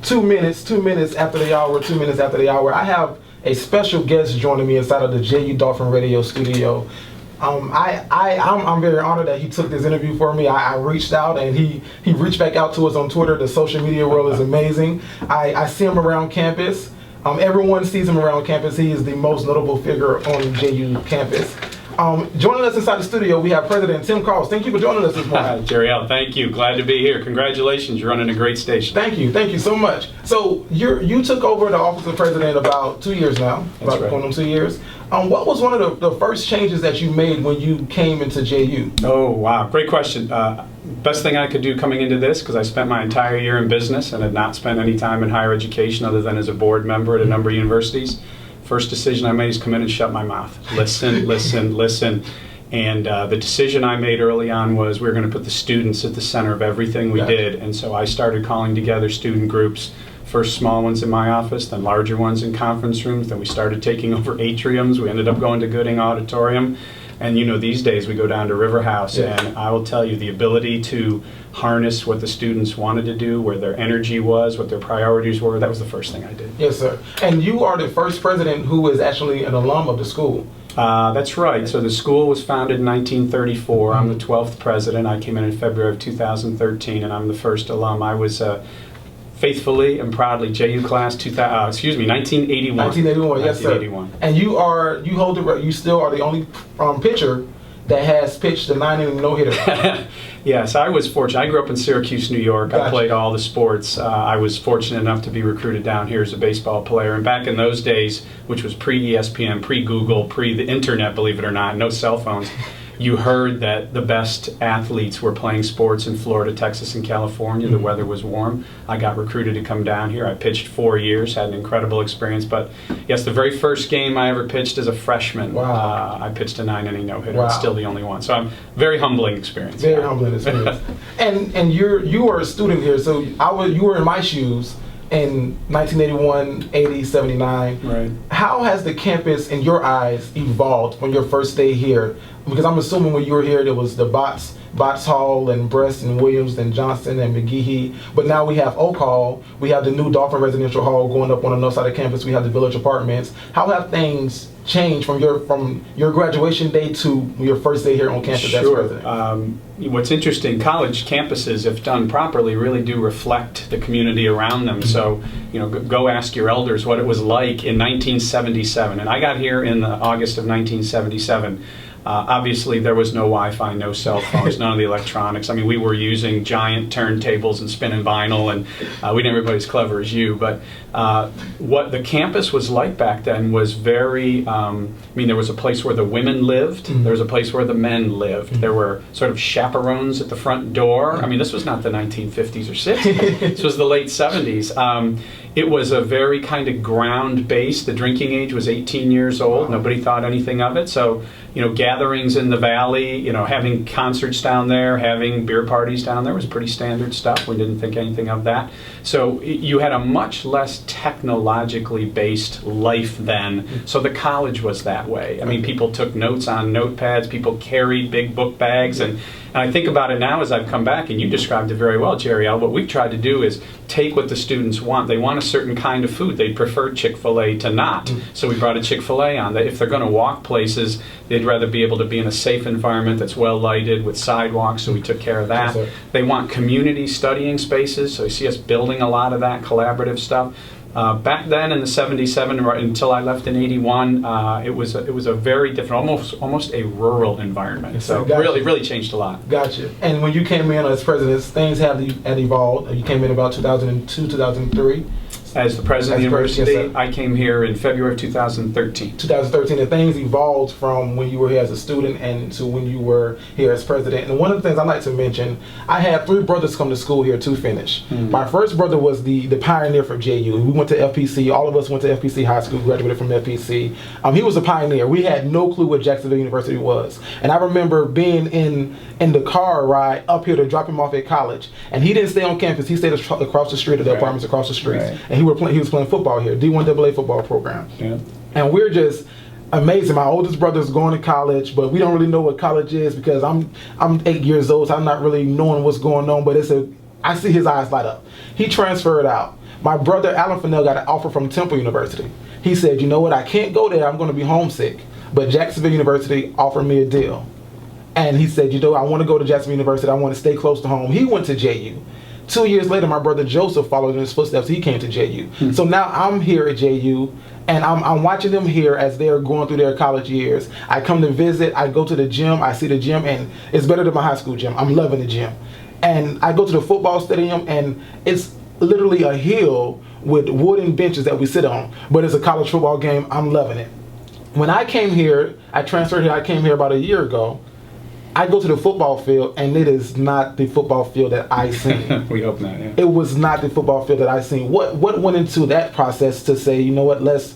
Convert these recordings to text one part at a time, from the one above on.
2 minutes after the hour, 2 minutes after the hour. I have a special guest joining me inside of the JU Dolphin Radio studio. I'm very honored that he took this interview for me. I reached out and he reached back out to us on Twitter. The social media world is amazing. I see him around campus. Everyone sees him around campus. He is the most notable figure on JU campus. Joining us inside the studio, we have President Tim Cross. Thank you for joining us this morning. Jerry L., thank you. Glad to be here. Congratulations. You're running a great station. Thank you so much. So you took over the office of president about 2 years now. That's right. Going on 2 years. What was one of the first changes that you made when you came into JU? Oh, wow. Great question. Best thing I could do coming into this, because I spent my entire year in business and had not spent any time in higher education other than as a board member at a number of universities. First decision I made is come in and shut my mouth. Listen. And the decision I made early on was we were going to put the students at the center of everything we did. And so I started calling together student groups, first small ones in my office, then larger ones in conference rooms. Then we started taking over atriums. We ended up going to Gooding Auditorium. And these days we go down to River House, and I will tell you, the ability to harness what the students wanted to do, where their energy was, what their priorities were, that was the first thing I did. Yes, sir. And you are the first president who is actually an alum of the school. That's right. So the school was founded in 1934. I'm the 12th president. I came in February of 2013, and I'm the first alum. I was faithfully and proudly JU class 1981. 1981, yes, sir. 1981. And you still are the only pitcher that has pitched a 9-inning no-hitter. Yes, I was fortunate. I grew up in Syracuse, New York. Gotcha. I played all the sports. I was fortunate enough to be recruited down here as a baseball player. And back in those days, which was pre-ESPN, pre-Google, pre-the internet, believe it or not, no cell phones, you heard that the best athletes were playing sports in Florida, Texas, and California. The weather was warm. I got recruited to come down here. I pitched 4 years, had an incredible experience. But yes, the very first game I ever pitched as a freshman, I pitched a 9-inning no-hitter. It's still the only one. So very humbling experience. Very humbling experience. and you were a student here, so you were in my shoes in 1981, 80, 79. Right. How has the campus, in your eyes, evolved from your first day here? Because I'm assuming when you were here, there was the Botts Hall and Brest and Williams and Johnson and McGehee. But now we have Oak Hall. We have the new Dolphin Residential Hall going up on the north side of campus. We have the Village Apartments. How have things changed from your graduation day to your first day here on campus as president? What's interesting, college campuses, if done properly, really do reflect the community around them. So, go ask your elders what it was like in 1977. And I got here in August of 1977. Obviously, there was no Wi-Fi, no cell phones, none of the electronics. I mean, we were using giant turntables and spinning vinyl, and we didn't everybody as clever as you. But what the campus was like back then was very, there was a place where the women lived. There was a place where the men lived. There were sort of chaperones at the front door. This was not the 1950s or 60s. This was the late 70s. It was a very kind of ground-based. The drinking age was 18 years old. Nobody thought anything of it. So, gatherings in the valley, having concerts down there, having beer parties down there was pretty standard stuff. We didn't think anything of that. So you had a much less technologically based life then. So the college was that way. People took notes on notepads. People carried big book bags. And I think about it now as I've come back, and you described it very well, Jerry L. What we've tried to do is take what the students want. They want a certain kind of food. They prefer Chick-fil-A to not. So we brought a Chick-fil-A on. That if they're going to walk places, they'd rather be able to be in a safe environment that's well lighted with sidewalks, so we took care of that. Yes, they want community studying spaces, so you see us building a lot of that collaborative stuff. Back then in the 77 until I left in 81, it was a very different, almost a rural environment. So really changed a lot. Gotcha. And when you came in as president, things had evolved. You came in about 2002, 2003. As the president of the university, I came here in February of 2013. 2013, and things evolved from when you were here as a student and to when you were here as president. And one of the things I'd like to mention, I had 3 brothers come to school here to finish. My first brother was the pioneer for JU. We went to FPC. All of us went to FPC High School, graduated from FPC. He was a pioneer. We had no clue what Jacksonville University was. And I remember being in the car ride up here to drop him off at college. And he didn't stay on campus. He stayed across the street, at the apartments across the street. Right. And he was playing football here, D1AA football program. Yeah. And we're just amazing. My oldest brother's going to college, but we don't really know what college is because I'm 8 years old, so I'm not really knowing what's going on, but I see his eyes light up. He transferred out. My brother Alan Fennell got an offer from Temple University. He said, you know what, I can't go there, I'm going to be homesick. But Jacksonville University offered me a deal. And he said, you know, I want to go to Jacksonville University, I want to stay close to home. He went to JU. 2 years later, my brother Joseph followed in his footsteps. He came to JU. So now I'm here at JU, and I'm watching them here as they're going through their college years. I come to visit, I go to the gym, I see the gym, and it's better than my high school gym. I'm loving the gym. And I go to the football stadium, and it's literally a hill with wooden benches that we sit on. But it's a college football game. I'm loving it. When I came here, I transferred here, I came here about a year ago. I go to the football field, and it is not the football field that I seen. We hope not, yeah. It was not the football field that I seen. What went into that process to say, you know what, let's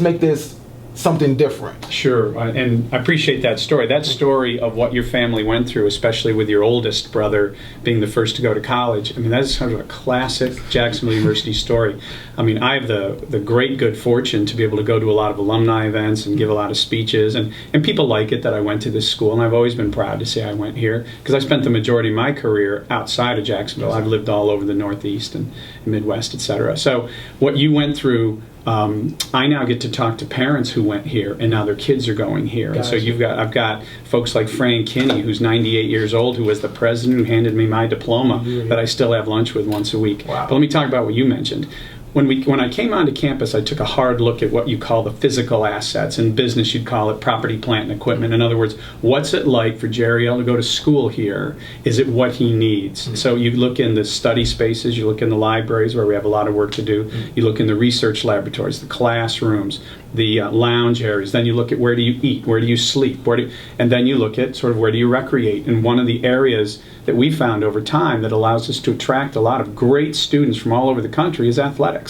make this something different? Sure, and I appreciate that story. That story of what your family went through, especially with your oldest brother being the first to go to college, I mean, that's kind of a classic Jacksonville University story. I mean, I have the great good fortune to be able to go to a lot of alumni events and give a lot of speeches, and people like it that I went to this school, and I've always been proud to say I went here, because I spent the majority of my career outside of Jacksonville. I've lived all over the Northeast and Midwest, etc. So what you went through, I now get to talk to parents who went here, and now their kids are going here. Gotcha. And so I've got folks like Fran Kinney, who's 98 years old, who was the president who handed me my diploma that I still have lunch with once a week. Wow. But let me talk about what you mentioned. When I came onto campus, I took a hard look at what you call the physical assets. In business, you'd call it property, plant, and equipment. In other words, what's it like for Jerry L to go to school here? Is it what he needs? Mm-hmm. So you look in the study spaces, you look in the libraries where we have a lot of work to do, you look in the research laboratories, the classrooms, the lounge areas. Then you look at where do you eat, where do you sleep, and then you look at sort of where do you recreate. And one of the areas that we found over time that allows us to attract a lot of great students from all over the country is athletics.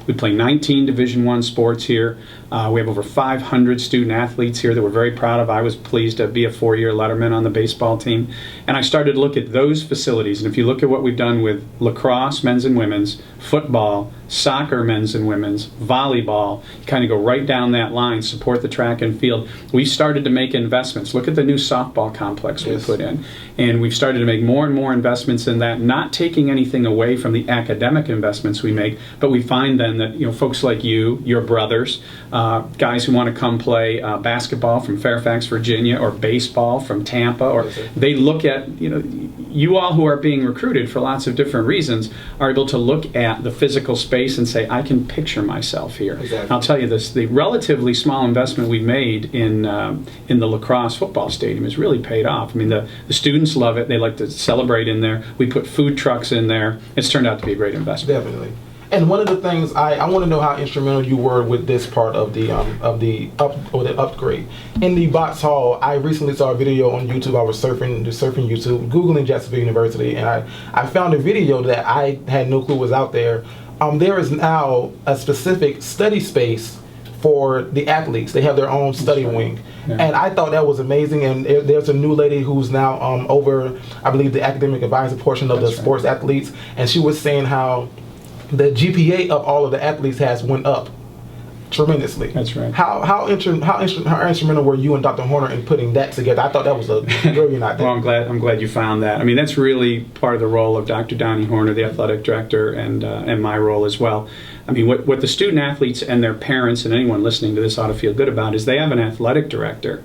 We play 19 Division I sports here. We have over 500 student athletes here that we're very proud of. I was pleased to be a 4-year letterman on the baseball team. And I started to look at those facilities. And if you look at what we've done with lacrosse, men's and women's, football, soccer, men's and women's, volleyball, you kind of go right down that line, support the track and field. We started to make investments. Look at the new softball complex we put in. And we've started to make more and more investments in that, not taking anything away from the academic investments we make, but we find then that, you know, folks like you, your brothers, guys who want to come play basketball from Fairfax, Virginia, or baseball from Tampa, or they look at, you know, you all who are being recruited for lots of different reasons are able to look at the physical space and say, I can picture myself here. Exactly. I'll tell you this, the relatively small investment we made in the lacrosse football stadium has really paid off. I mean, the students love it. They like to celebrate in there. We put food trucks in there. It's turned out to be a great investment. Definitely. And one of the things I want to know how instrumental you were with this part of the upgrade. In the Box Hall, I recently saw a video on YouTube. I was surfing YouTube, Googling Jacksonville University, and I found a video that I had no clue was out there. There is now a specific study space for the athletes. They have their own study wing. Yeah. And I thought that was amazing. And there's a new lady who's now over, I believe, the academic advisor portion of the sports athletes. And she was saying how the GPA of all of the athletes has went up tremendously. That's right. How instrumental were you and Dr. Horner in putting that together? I thought that was a brilliant idea. Well, I'm glad you found that. I mean, that's really part of the role of Dr. Donnie Horner, the athletic director, and my role as well. I mean, what the student athletes and their parents and anyone listening to this ought to feel good about is they have an athletic director,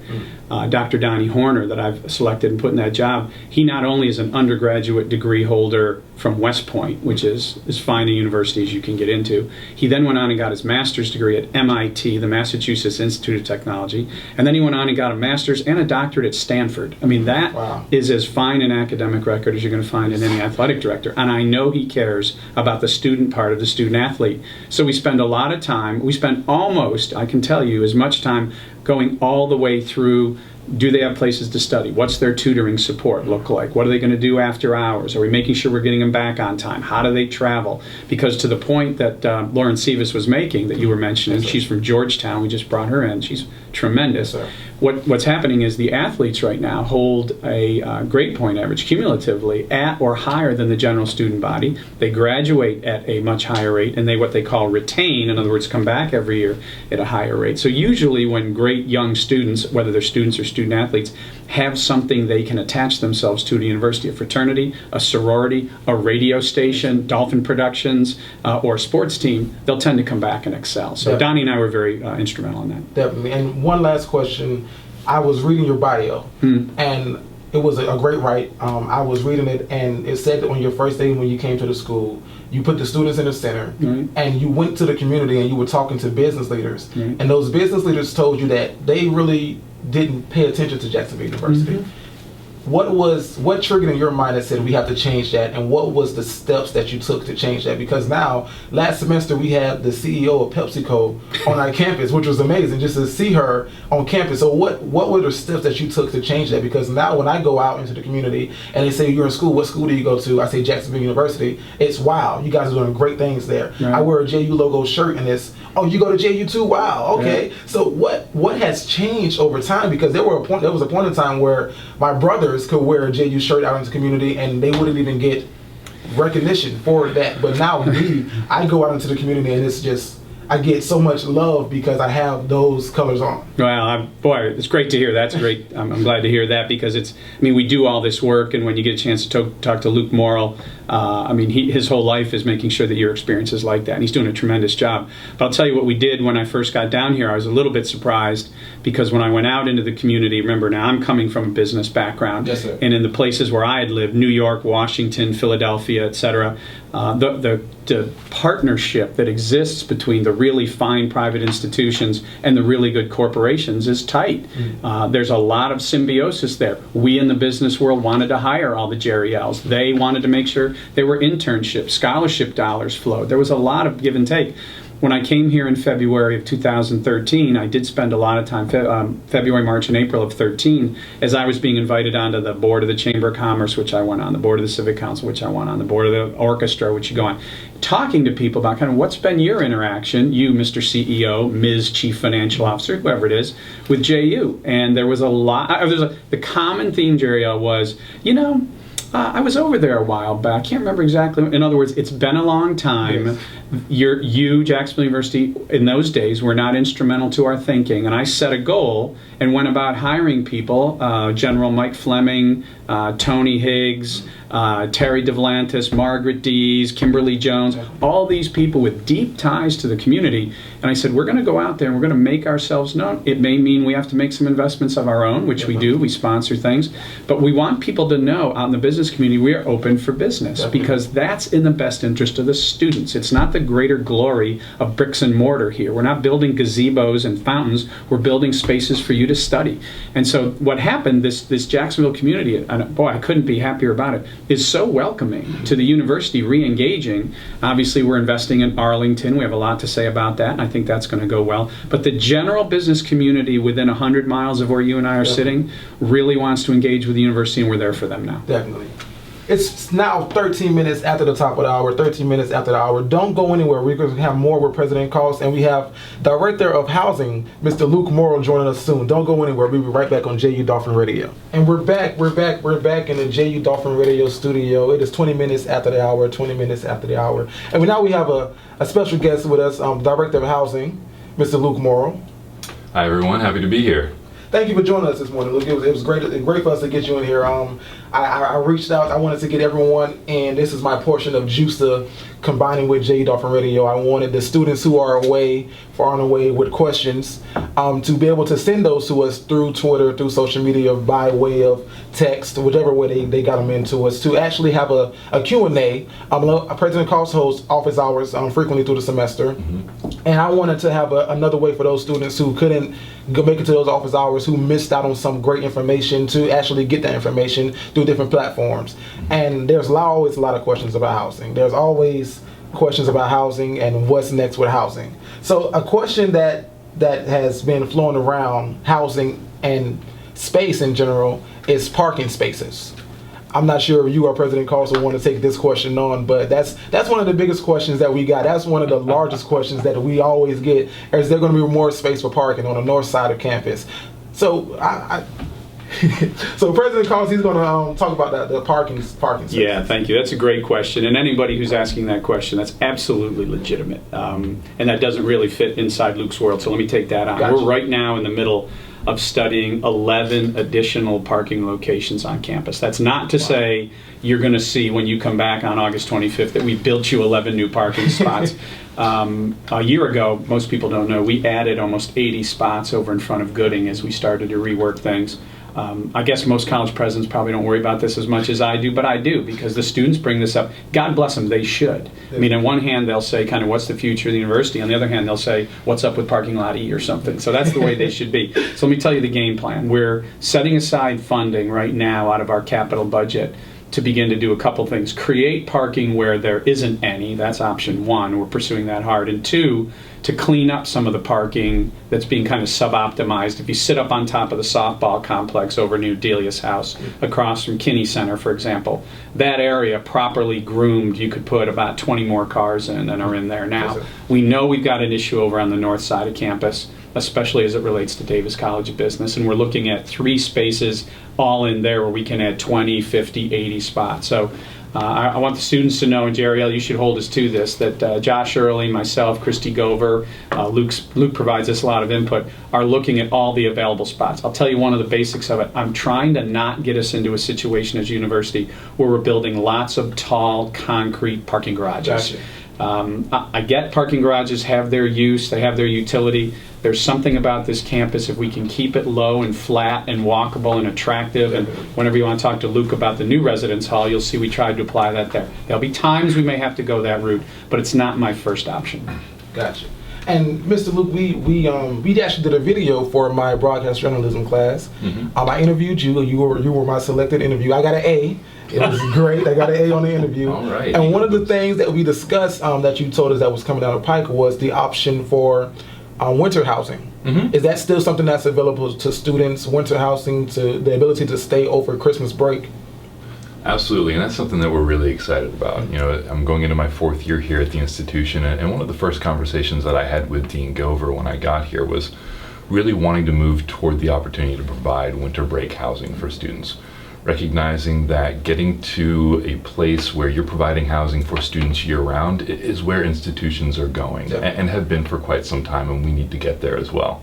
Dr. Donnie Horner, that I've selected and put in that job. He not only is an undergraduate degree holder from West Point, which is as fine a university as you can get into. He then went on and got his master's degree at MIT, the Massachusetts Institute of Technology, and then he went on and got a master's and a doctorate at Stanford. I mean, that is as fine an academic record as you're going to find in any athletic director. And I know he cares about the student part of the student athlete. So we spend a lot of time, we spend almost, I can tell you, as much time going all the way through, do they have places to study? What's their tutoring support look like? What are they going to do after hours? Are we making sure we're getting them back on time? How do they travel? Because to the point that Lauren Sivas was making, that you were mentioning, she's from Georgetown, we just brought her in, she's tremendous. what's happening is the athletes right now hold a grade point average cumulatively at or higher than the general student body. They graduate at a much higher rate, and they what they call retain, in other words, come back every year at a higher rate. So usually when great young students, whether they're students or student athletes, have something they can attach themselves to at a university, a fraternity, a sorority, a radio station, Dolphin Productions, or a sports team, they'll tend to come back and excel. So Donnie and I were very instrumental in that. Definitely. And one last question. I was reading your bio, and it was a great write. I was reading it, and it said that on your first day when you came to the school, you put the students in the center, and you went to the community and you were talking to business leaders. And those business leaders told you that they really didn't pay attention to Jacksonville University. What triggered in your mind that said we have to change that, and what was the steps that you took to change that? Because now, last semester we had the CEO of PepsiCo on our campus, which was amazing just to see her on campus. So what were the steps that you took to change that? Because now when I go out into the community and they say you're in school, what school do you go to? I say Jacksonville University. It's wow, you guys are doing great things there. Right. I wear a JU logo shirt and it's, oh, you go to JU too? Wow, okay. Yeah. So what has changed over time? Because there was a point in time where my brothers could wear a JU shirt out into the community and they wouldn't even get recognition for that. But now I go out into the community and it's just, I get so much love because I have those colors on. Well, boy, it's great to hear. That's great. I'm glad to hear that because we do all this work, and when you get a chance to talk to Luke Morrill, his whole life is making sure that your experience is like that, and he's doing a tremendous job. But I'll tell you what we did when I first got down here. I was a little bit surprised because when I went out into the community, remember now I'm coming from a business background, yes, sir. And in the places where I had lived, New York, Washington, Philadelphia, etc., the partnership that exists between the really fine private institutions and the really good corporations is tight. There's a lot of symbiosis there. We in the business world wanted to hire all the Jerry L's. They wanted to make sure there were internships, scholarship dollars flowed. There was a lot of give and take. When I came here in February of 2013, I did spend a lot of time, February, March, and April of 13, as I was being invited onto the board of the Chamber of Commerce, which I went on, the board of the Civic Council, which I went on, the board of the orchestra, which you go on, talking to people about kind of what's been your interaction, you, Mr. CEO, Ms. Chief Financial Officer, whoever it is, with JU. And there was a lot, the common theme, Jerry, was, I was over there a while back. I can't remember exactly. In other words, it's been a long time. Yes. Jacksonville University, in those days, were not instrumental to our thinking. And I set a goal and went about hiring people, General Mike Fleming, Tony Higgs, Terry DeVlantis, Margaret Dees, Kimberly Jones, all these people with deep ties to the community. And I said, we're going to go out there and we're going to make ourselves known. It may mean we have to make some investments of our own, which we do. We sponsor things. But we want people to know out in the business community we are open for business because that's in the best interest of the students. It's not the greater glory of bricks and mortar here. We're not building gazebos and fountains. We're building spaces for you to study. And so what happened, this Jacksonville community, and boy, I couldn't be happier about it, is so welcoming to the university re-engaging. Obviously, we're investing in Arlington. We have a lot to say about that, and I think that's going to go well. But the general business community within 100 miles of where you and I are sitting really wants to engage with the university, and we're there for them now. Definitely. It's now 13 minutes after the top of the hour, 13 minutes after the hour. Don't go anywhere. We're going to have more with President Cost, and we have Director of Housing, Mr. Luke Morrill, joining us soon. Don't go anywhere. We'll be right back on JU Dolphin Radio. And we're back in the JU Dolphin Radio studio. It is 20 minutes after the hour, 20 minutes after the hour. And now we have a special guest with us, Director of Housing, Mr. Luke Morrill. Hi, everyone. Happy to be here. Thank you for joining us this morning, Luke. It was great for us to get you in here. I reached out. I wanted to get everyone, and this is my portion of JUSTA combining with JU Dolphin Radio. I wanted the students who are far and away with questions to be able to send those to us through Twitter, through social media, by way of text, whichever way they got them into us, to actually have a Q&A. President Cost hosts office hours frequently through the semester, and I wanted to have another way for those students who couldn't make it to those office hours, who missed out on some great information, to actually get that information through different platforms. And there's always a lot of questions about housing. There's always questions about housing and what's next with housing. So a question that has been flowing around housing and space in general is parking spaces. I'm not sure if you or President Cost will want to take this question on, but that's one of the biggest questions that we got. That's one of the largest questions that we always get. Is there going to be more space for parking on the north side of campus? So so President Collins, he's going to talk about the parking spaces. Yeah, thank you. That's a great question. And anybody who's asking that question, that's absolutely legitimate. And that doesn't really fit inside Luke's world, so let me take that on. Gotcha. We're right now in the middle of studying 11 additional parking locations on campus. That's not to say you're going to see when you come back on August 25th that we built you 11 new parking spots. A year ago, most people don't know, we added almost 80 spots over in front of Gooding as we started to rework things. I guess most college presidents probably don't worry about this as much as I do, but I do, because the students bring this up. God bless them, they should. I mean, on one hand, they'll say, kind of, what's the future of the university? On the other hand, they'll say, what's up with parking lot E or something? So that's the way they should be. So let me tell you the game plan. We're setting aside funding right now out of our capital budget to begin to do a couple things. Create parking where there isn't any. That's option one. We're pursuing that hard. And two, to clean up some of the parking that's being kind of sub-optimized. If you sit up on top of the softball complex over near Delia's house, across from Kinney Center, for example, that area properly groomed, you could put about 20 more cars in than are in there now. We know we've got an issue over on the north side of campus, especially as it relates to Davis College of Business, and we're looking at 3 spaces all in there where we can add 20, 50, 80 spots. So I want the students to know, and Jerry L., you should hold us to this, that Josh Early, myself, Christy Gover, Luke provides us a lot of input, are looking at all the available spots. I'll tell you one of the basics of it. I'm trying to not get us into a situation as a university where we're building lots of tall, concrete parking garages. Gotcha. I get parking garages have their use, they have their utility. There's something about this campus, if we can keep it low and flat and walkable and attractive, and whenever you want to talk to Luke about the new residence hall, you'll see we tried to apply that there. There'll be times we may have to go that route, but it's not my first option. Gotcha. And Mr. Luke, we actually did a video for my broadcast journalism class. I interviewed you. You were my selected interview. I got an A. It was great. I got an A on the interview. All right. And one of the things that we discussed that you told us that was coming down the pike was the option for winter housing. Is that still something that's available to students, winter housing, to the ability to stay over Christmas break? Absolutely, and that's something that we're really excited about. You know, I'm going into my 4th year here at the institution, and one of the first conversations that I had with Dean Gover when I got here was really wanting to move toward the opportunity to provide winter break housing for students, recognizing that getting to a place where you're providing housing for students year-round is where institutions are going, and have been for quite some time, and we need to get there as well.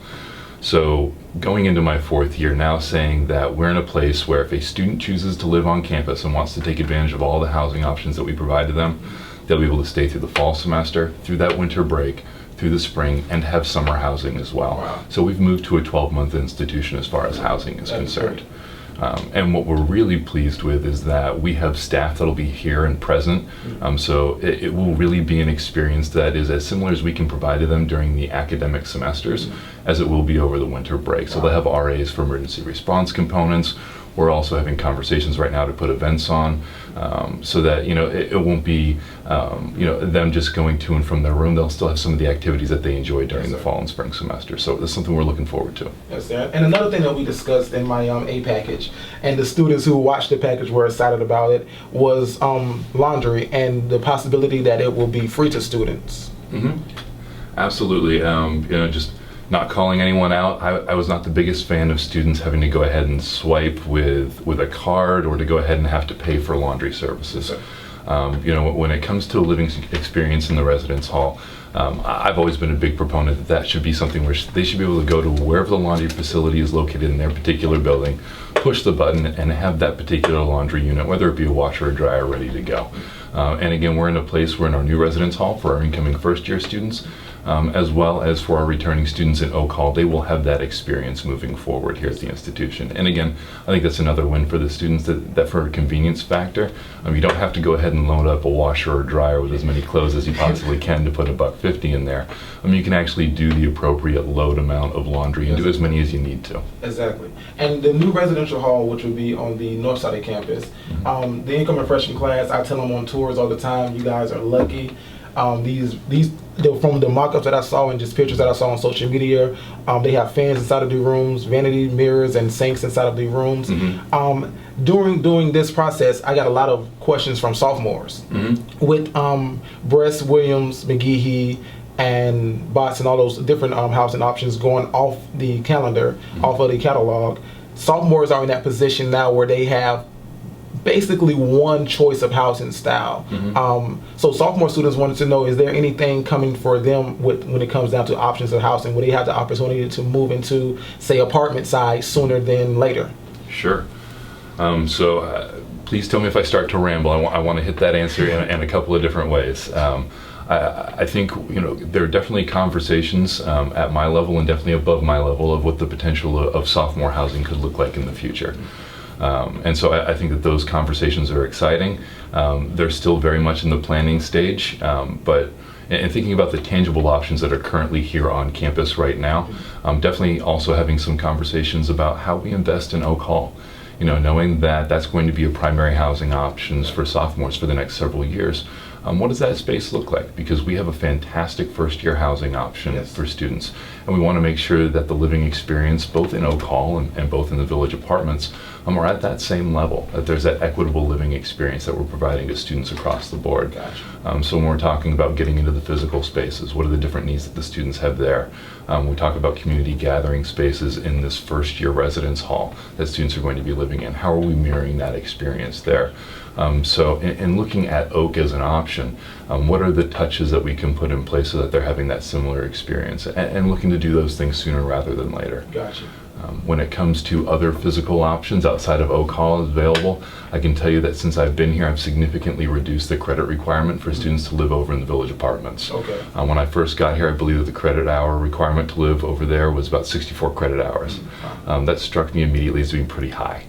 So going into my 4th year now, saying that we're in a place where if a student chooses to live on campus and wants to take advantage of all the housing options that we provide to them, they'll be able to stay through the fall semester, through that winter break, through the spring, and have summer housing as well. Wow. So we've moved to a 12-month institution as far as housing is concerned. And what we're really pleased with is that we have staff that'll be here and present. So it will really be an experience that is as similar as we can provide to them during the academic semesters as it will be over the winter break. So they'll have RAs for emergency response components. We're also having conversations right now to put events on, so that it won't be them just going to and from their room. They'll still have some of the activities that they enjoy during the fall and spring semester. So that's something we're looking forward to. Yes, sir. And another thing that we discussed in my A package, and the students who watched the package were excited about it, was laundry and the possibility that it will be free to students. Absolutely. Just not calling anyone out, I was not the biggest fan of students having to go ahead and swipe with a card or to go ahead and have to pay for laundry services. When it comes to a living experience in the residence hall, I've always been a big proponent that should be something where they should be able to go to wherever the laundry facility is located in their particular building, push the button, and have that particular laundry unit, whether it be a washer or dryer, ready to go. And again, we're in a place, we're in our new residence hall for our incoming first-year students, as well as for our returning students in Oak Hall. They will have that experience moving forward here at the institution. And again, I think that's another win for the students, that for a convenience factor, you don't have to go ahead and load up a washer or dryer with as many clothes as you possibly can to put $1.50 in there. You can actually do the appropriate load amount of laundry and do as many as you need to. Exactly. And the new residential hall, which will be on the north side of campus, the incoming freshman class, I tell them on tours all the time, you guys are lucky. From the mock-ups that I saw and just pictures that I saw on social media, they have fans inside of the rooms, vanity mirrors and sinks inside of the rooms. During this process, I got a lot of questions from sophomores with Bress, Williams, McGehee, and bots and all those different housing options going off the calendar, off of the catalog. Sophomores are in that position now where they have basically one choice of housing style. So sophomore students wanted to know, is there anything coming for them when it comes down to options of housing? Will they have the opportunity to move into, say, apartment size sooner than later? Sure. Please tell me if I start to ramble. I want to hit that answer in a couple of different ways. I think there are definitely conversations at my level and definitely above my level of what the potential of sophomore housing could look like in the future. And so I think that those conversations are exciting. They're still very much in the planning stage, but in thinking about the tangible options that are currently here on campus right now, definitely also having some conversations about how we invest in Oak Hall. Knowing that that's going to be a primary housing options for sophomores for the next several years. What does that space look like? Because we have a fantastic first-year housing option for students, and we want to make sure that the living experience, both in Oak Hall and both in the Village apartments, are at that same level, that there's that equitable living experience that we're providing to students across the board. Gotcha. So when we're talking about getting into the physical spaces, what are the different needs that the students have there? We talk about community gathering spaces in this first-year residence hall that students are going to be living in. How are we mirroring that experience there? So in looking at Oak as an option, what are the touches that we can put in place so that they're having that similar experience, and looking to do those things sooner rather than later. Gotcha. When it comes to other physical options outside of Oak Hall available, I can tell you that since I've been here, I've significantly reduced the credit requirement for students to live over in the Village apartments. Okay. When I first got here, I believe that the credit hour requirement to live over there was about 64 credit hours. That struck me immediately as being pretty high.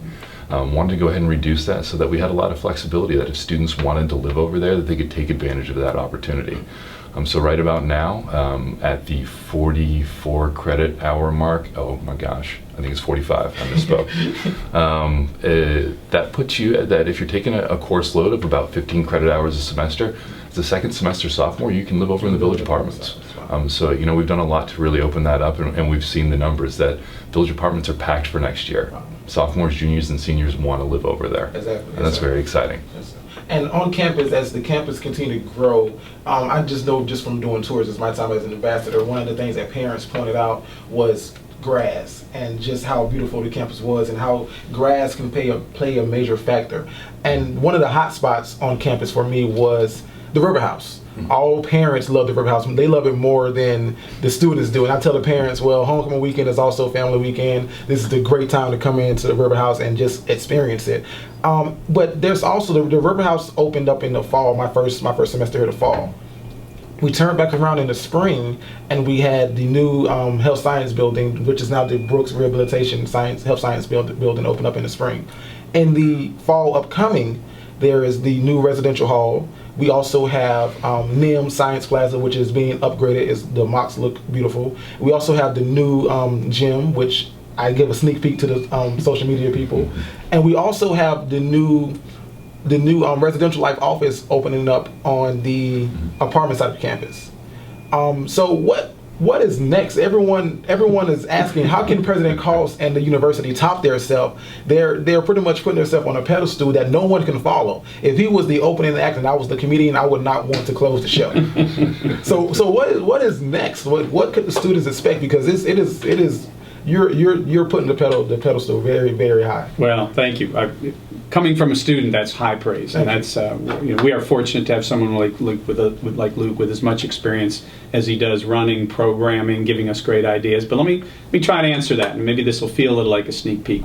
Wanted to go ahead and reduce that so that we had a lot of flexibility, that if students wanted to live over there, that they could take advantage of that opportunity. So right about now, at the 44 credit hour mark, oh my gosh, I think it's 45, I misspoke. That puts you at that if you're taking a course load of about 15 credit hours a semester, as a second semester sophomore, you can live over in the Village apartments. So we've done a lot to really open that up, and we've seen the numbers that Village apartments are packed for next year. Sophomores, juniors, and seniors want to live over there. Exactly. And that's very exciting. Yes, and on campus, as the campus continue to grow, I just know just from doing tours, as my time as an ambassador, one of the things that parents pointed out was grass, and just how beautiful the campus was, and how grass can play a major factor. And one of the hot spots on campus for me was the River House. All parents love the River House. They love it more than the students do. And I tell the parents, well, homecoming weekend is also family weekend. This is the great time to come into the River House and just experience it. But there's also the River House opened up in the fall. My first semester here in the fall. We turned back around in the spring, and we had the new health science building, which is now the Brooks Rehabilitation Health Science building, open up in the spring. In the fall upcoming, there is the new residential hall. We also have NIM Science Plaza, which is being upgraded. The mocks look beautiful. We also have the new gym, which I give a sneak peek to the social media people. And we also have the new residential life office opening up on the apartment side of the campus. So what is next? Everyone is asking, how can President Cost and the university top themselves? They're pretty much putting themselves on a pedestal that no one can follow. If he was the opening act and I was the comedian, I would not want to close the show. So what is next? What could the students expect? Because it is you're putting the pedestal very, very high. Well, thank you. Coming from a student, that's high praise, and that's we are fortunate to have someone like Luke with as much experience as he does running, programming, giving us great ideas. But let me try to answer that, and maybe this will feel a little like a sneak peek.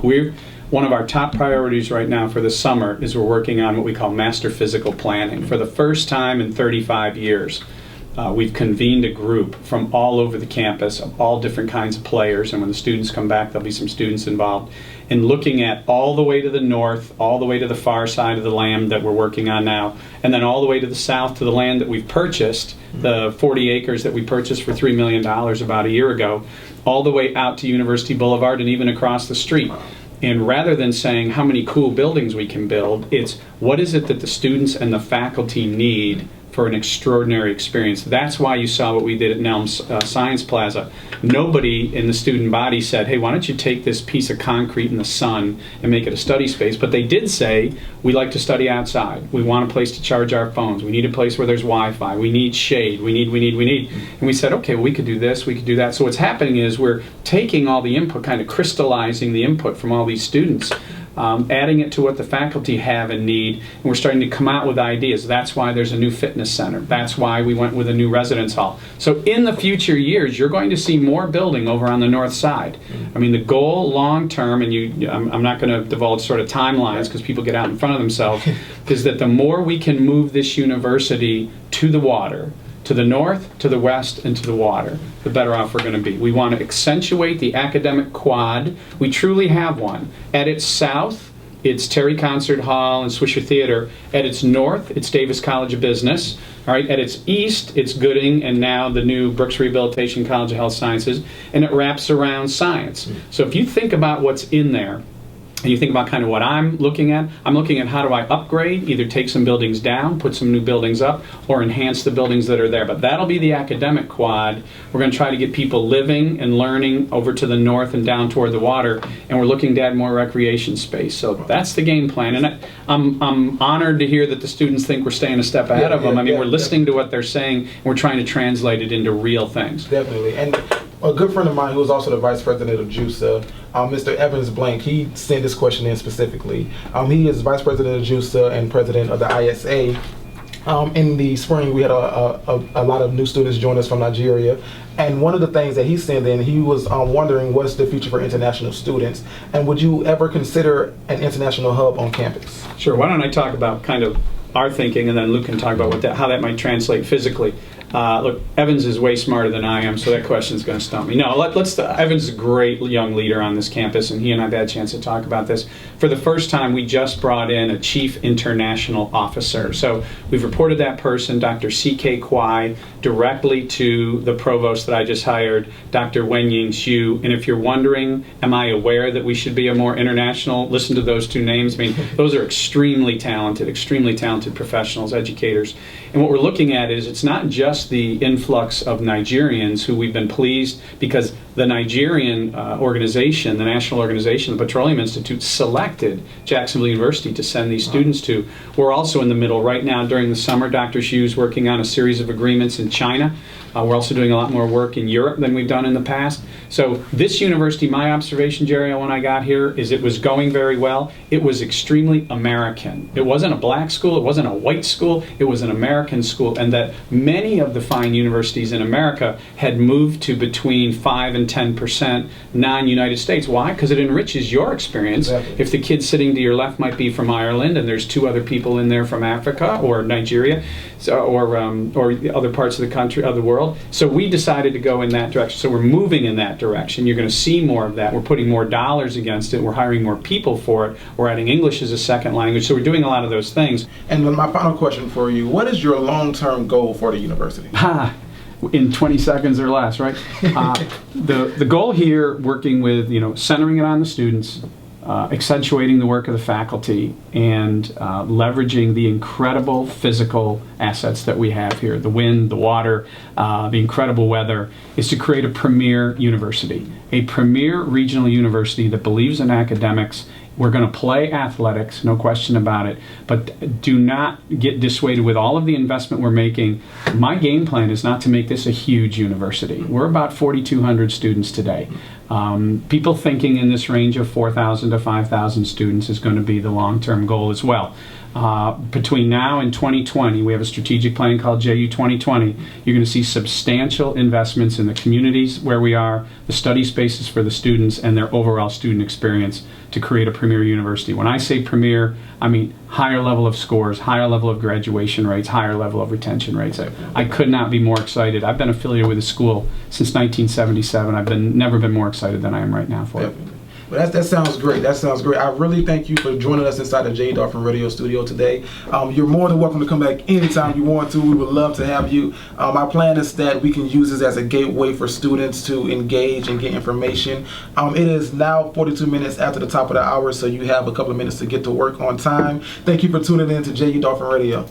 One of our top priorities right now for the summer is we're working on what we call master physical planning. For the first time in 35 years, we've convened a group from all over the campus of all different kinds of players, and when the students come back, there'll be some students involved in looking at all the way to the north, all the way to the far side of the land that we're working on now, and then all the way to the south to the land that we've purchased, the 40 acres that we purchased for $3 million about a year ago, all the way out to University Boulevard and even across the street. And rather than saying how many cool buildings we can build, it's what is it that the students and the faculty need for an extraordinary experience. That's why you saw what we did at Nelms Science Plaza. Nobody in the student body said, hey, why don't you take this piece of concrete in the sun and make it a study space? But they did say, we like to study outside. We want a place to charge our phones. We need a place where there's Wi-Fi. We need shade. We need. And we said, okay, well, we could do this, we could do that. So what's happening is we're taking all the input, kind of crystallizing the input from all these students, adding it to what the faculty have and need, and we're starting to come out with ideas. That's why there's a new fitness center. That's why we went with a new residence hall. So in the future years, you're going to see more building over on the north side. I mean, the goal long term, and I'm not going to divulge sort of timelines because people get out in front of themselves, is that the more we can move this university to the water, to the north, to the west, and to the water, the better off we're going to be. We want to accentuate the academic quad. We truly have one. At its south, it's Terry Concert Hall and Swisher Theater. At its north, it's Davis College of Business. All right. At its east, it's Gooding and now the new Brooks Rehabilitation College of Health Sciences, and it wraps around science. So if you think about what's in there, and you think about kind of what I'm looking at how do I upgrade, either take some buildings down, put some new buildings up, or enhance the buildings that are there. But that'll be the academic quad. We're going to try to get people living and learning over to the north and down toward the water, and we're looking to add more recreation space. So that's the game plan. And I'm honored to hear that the students think we're staying a step ahead of them. I mean, we're listening to what they're saying, and we're trying to translate it into real things. Definitely. And a good friend of mine who was also the vice president of JUSA, Mr. Evans Blank, he sent this question in specifically. He is vice president of JUSA and president of the ISA. In the spring, we had a lot of new students join us from Nigeria. And one of the things that he sent in, he was wondering what's the future for international students, and would you ever consider an international hub on campus? Sure. Why don't I talk about kind of our thinking, and then Luke can talk about how that might translate physically. Look, Evans is way smarter than I am, so that question's going to stump me. No, Evans is a great young leader on this campus, and he and I have had a chance to talk about this. For the first time, we just brought in a chief international officer. So we've reported that person, Dr. C.K. Kwai, directly to the provost that I just hired, Dr. Wenying Xu. And if you're wondering, am I aware that we should be a more international, listen to those two names. I mean, those are extremely talented professionals, educators. And what we're looking at is it's not just the influx of Nigerians who we've been pleased because the Nigerian organization, the national organization, the Petroleum Institute, selected Jacksonville University to send these students to. We're also in the middle right now during the summer. Dr. Xu is working on a series of agreements in China. We're also doing a lot more work in Europe than we've done in the past. So this university, my observation, Jerry, when I got here, is it was going very well. It was extremely American. It wasn't a black school. It wasn't a white school. It was an American school. And that many of the fine universities in America had moved to between 5 and 10% non-United States. Why? Because it enriches your experience. Exactly. If the kid sitting to your left might be from Ireland and there's two other people in there from Africa or Nigeria, or other parts of the country, of the world. So we decided to go in that direction. So we're moving in that direction. You're going to see more of that. We're putting more dollars against it. We're hiring more people for it. We're adding English as a second language. So we're doing a lot of those things. And then my final question for you, what is your long-term goal for the university? In 20 seconds or less, right? The goal here, working with, centering it on the students, accentuating the work of the faculty, and leveraging the incredible physical assets that we have here, the wind, the water, the incredible weather, is to create a premier university, a premier regional university that believes in academics. We're going to play athletics, no question about it, but do not get dissuaded with all of the investment we're making. My game plan is not to make this a huge university. We're about 4,200 students today. People thinking in this range of 4,000 to 5,000 students is going to be the long-term goal as well. Between now and 2020, we have a strategic plan called JU 2020. You're going to see substantial investments in the communities where we are, the study spaces for the students, and their overall student experience to create a premier university. When I say premier, I mean higher level of scores, higher level of graduation rates, higher level of retention rates. I could not be more excited. I've been affiliated with the school since 1977. I've never been more excited than I am right now for it. But that sounds great. That sounds great. I really thank you for joining us inside the J. Dolphin Radio Studio today. You're more than welcome to come back anytime you want to. We would love to have you. My plan is that we can use this as a gateway for students to engage and get information. It is now 42 minutes after the top of the hour, so you have a couple of minutes to get to work on time. Thank you for tuning in to J. Dolphin Radio.